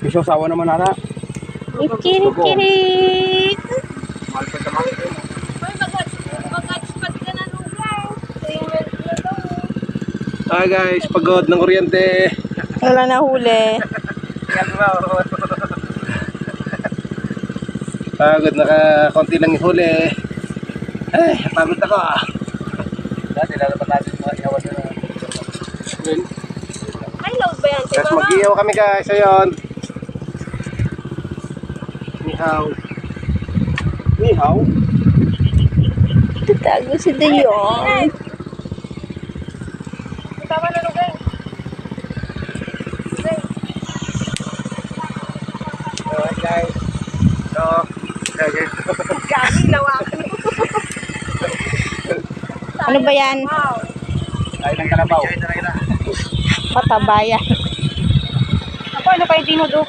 Piso sawa naman nara. Ikirit-kirit. Hi guys, pagod ng kuryente. Wala na huli. Pagod, konti lang yung huli. Ay, pagod ako. Dati lalaban natin mga ihawan na. Ay, load ba yan? Tapos mag-ihaw kami guys, ayun. Nihaw. Nihaw? Tatago si Dayong. Tama na lugay. Alright guys. So, guys. Gagi, lawaki. Ano ba yan? Wow. Ay, ng kalabaw. Patabaya. Ako, ano pa yung dinudo ko?